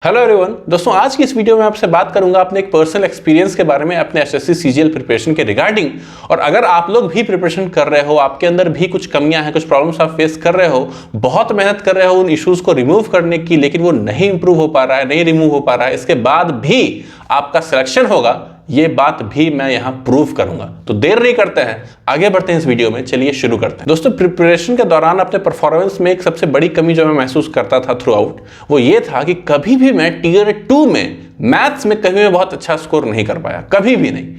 Hello everyone दोस्तों, आज की इस वीडियो में आपसे बात करूंगा अपने एक पर्सनल एक्सपीरियंस के बारे में अपने एसएससी सीजीएल प्रिपरेशन के रिगार्डिंग। और अगर आप लोग भी प्रिपरेशन कर रहे हो, आपके अंदर भी कुछ कमियां हैं, कुछ प्रॉब्लम्स आप फेस कर रहे हो, बहुत मेहनत कर रहे हो उन इश्यूज को रिमूव करने की, लेकिन वो नहीं इंप्रूव हो पा रहा है, नहीं रिमूव हो पा रहा है, इसके बाद भी आपका सिलेक्शन होगा, ये बात भी मैं यहां प्रूव करूंगा। तो देर नहीं करते हैं, आगे बढ़ते हैं इस वीडियो में। चलिए शुरू करते हैं। दोस्तों, प्रिपरेशन के दौरान अपने परफॉर्मेंस में एक सबसे बड़ी कमी जो मैं महसूस करता था थ्रू आउट, वो ये था कि कभी भी मैं टियर 2 में मैथ्स में कभी मैं बहुत अच्छा स्कोर नहीं कर पाया, कभी भी नहीं।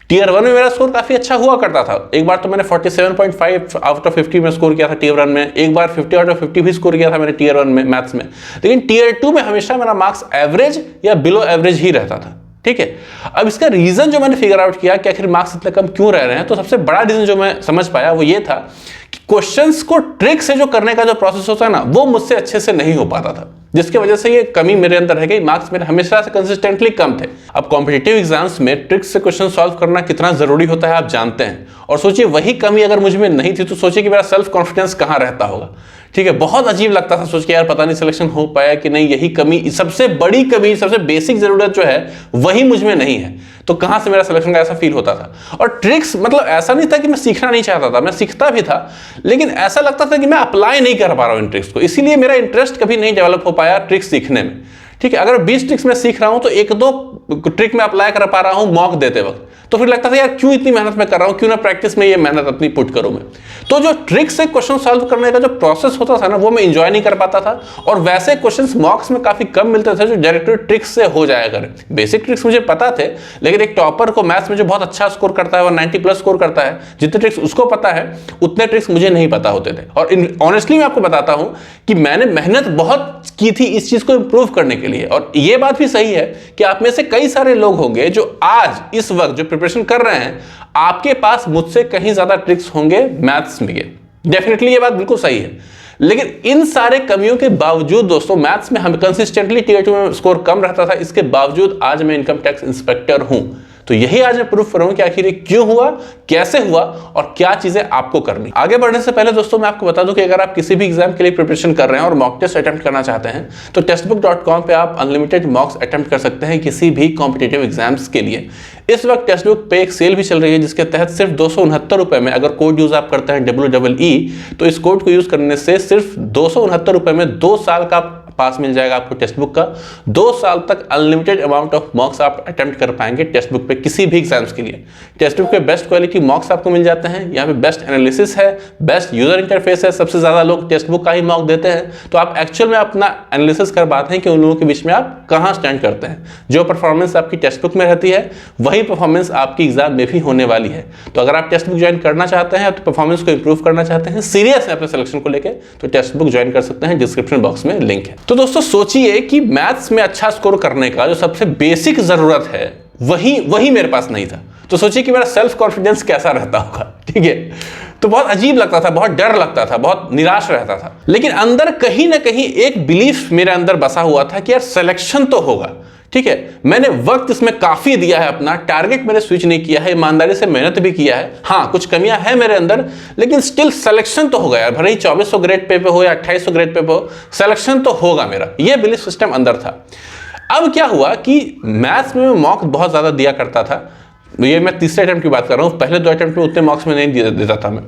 टियर 1 में मेरा स्कोर काफी अच्छा हुआ करता था। एक बार तो मैंने 47.5 आउट ऑफ 50 में स्कोर किया था टियर 1 में, एक बार 50 आउट ऑफ 50 भी स्कोर किया था मैंने टियर 1 में मैथ्स में। लेकिन टियर 2 में हमेशा मेरा मार्क्स एवरेज या बिलो एवरेज ही रहता था। ठीक है, अब इसका रीजन जो मैंने फिगर आउट किया कि आखिर मार्क्स इतने कम क्यों रह रहे हैं, तो सबसे बड़ा रीजन जो मैं समझ पाया वो ये था कि क्वेश्चंस को ट्रिक से जो करने का जो प्रोसेस होता है ना, वो मुझसे अच्छे से नहीं हो पाता था, जिसकी वजह से ये कमी मेरे अंदर रह गई। मार्क्स मेरे हमेशा से कंसिस्टेंटली कम थे। अब कॉम्पिटिटिव एग्जाम्स में ट्रिक्स से क्वेश्चन सॉल्व करना कितना जरूरी होता है आप जानते हैं, और सोचिए वही कमी अगर मुझ में नहीं थी तो सोचिए कि मेरा सेल्फ कॉन्फिडेंस कहां रहता होगा। ठीक है, बहुत अजीब लगता था सोच के, यार पता नहीं सिलेक्शन हो पाया कि नहीं, यही कमी, सबसे बड़ी कमी, सबसे बेसिक जरूरत जो है वही मुझ में नहीं है, तो कहां से मेरा सिलेक्शन का ऐसा फील होता था। और ट्रिक्स मतलब ऐसा नहीं था कि मैं सीखना नहीं चाहता था, मैं सीखता भी था, लेकिन ऐसा लगता था कि मैं अप्लाई नहीं कर पा रहा हूं इन ट्रिक्स को, इसीलिए मेरा इंटरेस्ट कभी नहीं डेवलप हो पाया ट्रिक्स सीखने में। ठीक है, अगर 20 ट्रिक्स में सीख रहा हूं तो एक दो ट्रिक में अप्लाई कर पा रहा हूं मॉक देते वक्त, तो फिर लगता था यार क्यों इतनी मेहनत मैं कर रहा हूं, क्यों ना प्रैक्टिस में ये मेहनत अपनी पुट करूं मैं। तो जो ट्रिक से क्वेश्चन सॉल्व करने का जो प्रोसेस होता था ना, वो मैं एंजॉय नहीं कर पाता था, और वैसे क्वेश्चंस मॉक्स में काफी कम मिलते थे जो डायरेक्ट ट्रिक्स से हो जाया करे। बेसिक ट्रिक्स मुझे पता थे, लेकिन एक टॉपर को मैथ्स में जो बहुत अच्छा स्कोर करता है, वो 90+ स्कोर करता है, जितने ट्रिक्स उसको पता है उतने ट्रिक्स मुझे नहीं पता होते थे। और ऑनेस्टली मैं आपको बताता हूं कि मैंने मेहनत बहुत की थी इस चीज को इंप्रूव करने के लिए। और ये बात भी सही है कि आप में से कई सारे लोग होंगे जो आज इस वक्त जो प्रिपरेशन कर रहे हैं, आपके पास मुझसे कहीं ज्यादा ट्रिक्स होंगे मैथ्स में। डेफिनेटली ये बात बिल्कुल सही है, लेकिन इन सारे कमियों के बावजूद दोस्तों मैथ्स में हम कंसिस्टेंटली टियर 2 में स्कोर कम रहता था, इसके बावजूद आज मैं इनकम टैक्स इंस्पेक्टर हूं। तो यही आज मैं प्रूफ कर रहा हूं कि आखिर ये क्यों हुआ, कैसे हुआ, और क्या चीजें आपको करनी। आगे बढ़ने से पहले दोस्तों मैं आपको बता दूं कि अगर आप किसी भी एग्जाम के लिए प्रिपरेशन कर रहे हैं और मॉक टेस्ट अटेम्प्ट करना चाहते हैं, तो टेस्टबुक.com पे आप अनलिमिटेड मॉक्स अटेम्प्ट कर सकते हैं किसी भी कॉम्पिटिटिव एग्जाम्स के लिए। इस वक्त टेक्स्टबुक पे एक सेल भी चल रही है, जिसके तहत सिर्फ 269 रुपए में, अगर कोड यूज आप करते हैं WEE, तो इस कोड को यूज करने से सिर्फ 269 रुपए में 2 साल का पास मिल जाएगा आपको टेक्स्टबुक का। 2 साल तक अनलिमिटेड अमाउंट ऑफ मॉक्स आप अटेम्प्ट कर पाएंगे टेक्स्टबुक पे किसी भी एग्जाम्स के लिए। टेक्स्टबुक पे बेस्ट क्वालिटी मॉक्स आपको मिल जाते हैं, यहाँ पे बेस्ट एनालिसिस है, बेस्ट यूजर इंटरफेस है, सबसे ज्यादा लोग टेक्स्टबुक का ही मॉक देते हैं, तो आप एक्चुअल में अपना एनालिसिस कर पाते हैं कि उन लोगों के बीच में आप कहां स्टैंड करते हैं। जो परफॉर्मेंस आपकी टेक्स्टबुक में रहती है वही परफॉर्मेंस आपकी एग्जाम में भी होने वाली है। तो अगर आप टेक्स्टबुक ज्वाइन करना चाहते हैं, तो परफॉर्मेंस को इंप्रूव करना चाहते हैं, सीरियस है अपने सिलेक्शन को लेकर, तो टेक्स्टबुक ज्वाइन कर सकते हैं, डिस्क्रिप्शन बॉक्स में लिंक है। तो दोस्तों सोचिए कि मैथ्स में अच्छा स्कोर करने का जो सबसे बेसिक जरूरत है वही मेरे पास नहीं था, तो सोचिए कि मेरा सेल्फ कॉन्फिडेंस कैसा रहता होगा। ठीक है, तो बहुत अजीब लगता था, बहुत डर लगता था, बहुत निराश रहता था, लेकिन अंदर कहीं ना कहीं एक बिलीफ मेरे अंदर बसा हुआ था कि यार सिलेक्शन तो होगा। ठीक है, मैंने वक्त इसमें काफी दिया है, अपना टारगेट मैंने स्विच नहीं किया है, ईमानदारी से मेहनत भी किया है। हाँ, कुछ कमियां हैं मेरे अंदर, लेकिन स्टिल सिलेक्शन तो होगा यार, भले ही 2400 ग्रेड पे हो या 2800 ग्रेड पे हो, सिलेक्शन तो होगा मेरा, ये बिलीफ सिस्टम अंदर था। अब क्या हुआ कि मैथ्स में मॉक बहुत ज्यादा दिया करता था, ये मैं तीसरे अटेम्प्ट की बात कर रहा हूँ, पहले 2 अटेम्प्ट में उतने मॉक्स में नहीं देता था मैं।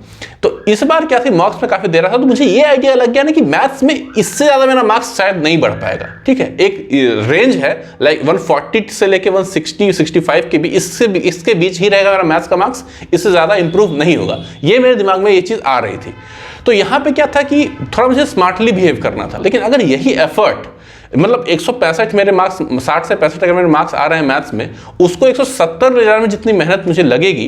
तो इस बार क्या थी, मॉक्स में काफी दे रहा था, तो मुझे ये आइडिया लग गया ना कि मैथ्स में इससे ज्यादा मेरा मार्क्स शायद नहीं बढ़ पाएगा। ठीक है, एक रेंज है लाइक 140 से लेके 160-65 के भी, इसके बीच ही रहेगा मेरा मैथ्स का मार्क्स, इससे ज्यादा इंप्रूव नहीं होगा। ये मेरे दिमाग में ये चीज आ रही थी। तो यहाँ पे क्या था कि थोड़ा मुझे स्मार्टली बिहेव करना था, लेकिन अगर यही एफर्ट, मतलब 165 मेरे मार्क्स, 60 से 65 अगर मेरे मार्क्स आ रहे हैं मैथ्स में, उसको 170 ले जाने में जितनी मेहनत मुझे लगेगी,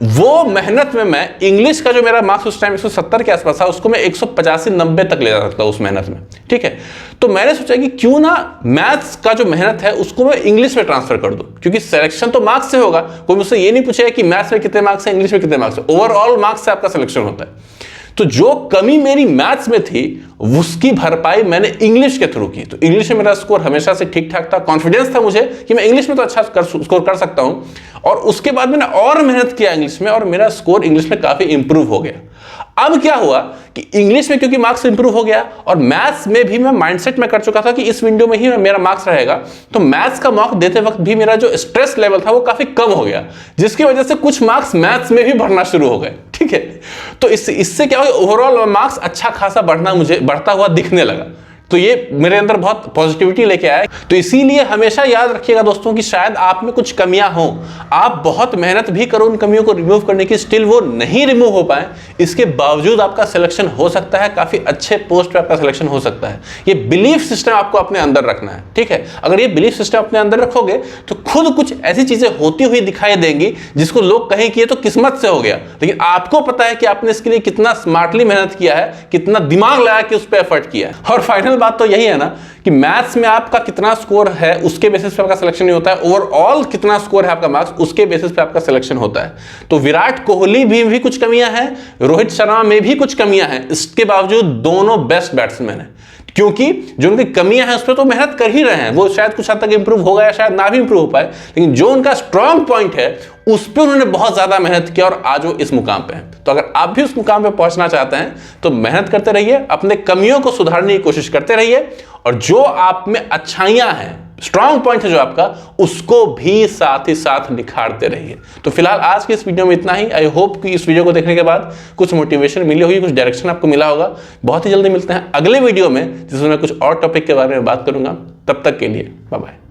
वो मेहनत में मैं इंग्लिश का जो मेरा मार्क्स उस टाइम 170 के आसपास था, उसको मैं 185-90 तक ले जा सकता हूं उस मेहनत में। ठीक है, तो मैंने सोचा कि क्यों ना मैथ्स का जो मेहनत है उसको मैं इंग्लिश में ट्रांसफर कर दूं, क्योंकि सिलेक्शन तो मार्क्स से होगा। कोई मुझसे ये नहीं पूछेगा कि मैथ्स में कितने मार्क्स है, इंग्लिश में कितने मार्क्स है, ओवरऑल मार्क्स से आपका सिलेक्शन होता है। तो जो कमी मेरी मैथ्स में थी उसकी भरपाई मैंने इंग्लिश के थ्रू की। तो इंग्लिश में मेरा स्कोर हमेशा से ठीक ठाक था, कॉन्फिडेंस था मुझे कि मैं इंग्लिश में तो अच्छा स्कोर कर सकता हूं। और उसके बाद मैंने और मेहनत किया इंग्लिश में और मेरा स्कोर इंग्लिश में काफी इंप्रूव हो गया। अब क्या हुआ कि इंग्लिश में क्योंकि मार्क्स इंप्रूव हो गया और मैथ्स में भी मैं माइंडसेट में कर चुका था कि इस विंडो में ही मेरा मार्क्स रहेगा, तो मैथ्स का मॉक देते वक्त भी मेरा जो स्ट्रेस लेवल था वो काफी कम हो गया, जिसकी वजह से कुछ मार्क्स मैथ्स में भी बढ़ना शुरू हो गए। ठीक है, तो इससे क्या हुआ, ओवरऑल मार्क्स अच्छा खासा बढ़ता हुआ दिखने लगा। तो ये मेरे अंदर बहुत पॉजिटिविटी लेके आया। तो इसीलिए हमेशा याद रखिएगा दोस्तों कि शायद आप में कुछ कमियां हो, आप बहुत मेहनत भी करो उन कमियों को रिमूव करने की, स्टिल वो नहीं रिमूव हो पाए, इसके बावजूद आपका सिलेक्शन हो सकता है, काफी अच्छे पोस्ट पे आपका सिलेक्शन हो सकता है। ये बिलीफ सिस्टम आपको अपने अंदर रखना है। ठीक है, अगर ये बिलीफ सिस्टम अपने अंदर रखोगे तो खुद कुछ ऐसी चीजें होती हुई दिखाई देंगी जिसको लोग कहें कि ये तो किस्मत से हो गया, लेकिन आपको पता है कि आपने इसके लिए कितना स्मार्टली मेहनत किया है, कितना दिमाग लगा के उस पर एफर्ट किया है। और फाइनल बात तो यही है ना कि मैथ्स में आपका कितना स्कोर है उसके बेसिस पे आपका सिलेक्शन नहीं होता है, ओवरऑल कितना स्कोर है आपका मार्क्स उसके बेसिस पे आपका सिलेक्शन होता है। तो विराट कोहली भी कुछ कमियां हैं, रोहित शर्मा में भी कुछ कमियां हैं, इसके बावजूद दोनों बेस्ट बैट्समैन हैं, क्योंकि जो उनकी कमियां हैं उस पर तो मेहनत कर ही रहे हैं। वो शायद कुछ हद तक इंप्रूव होगा या शायद ना भी इंप्रूव हो पाए, लेकिन जो उनका स्ट्रांग पॉइंट है उस पर उन्होंने बहुत ज्यादा मेहनत किया और आज वो इस मुकाम पे हैं। तो अगर आप भी उस मुकाम पे पहुंचना चाहते हैं तो मेहनत करते रहिए, अपने कमियों को सुधारने की कोशिश करते रहिए, और जो आप में अच्छाइयां हैं, स्ट्रांग पॉइंट है जो आपका, उसको भी साथ ही साथ निखारते रहिए। तो फिलहाल आज की इस वीडियो में इतना ही। आई होप कि इस वीडियो को देखने के बाद कुछ मोटिवेशन मिली होगी, कुछ डायरेक्शन आपको मिला होगा। बहुत ही जल्दी मिलते हैं अगले वीडियो में जिसमें मैं कुछ और टॉपिक के बारे में बात करूंगा। तब तक के लिए बाय बाय।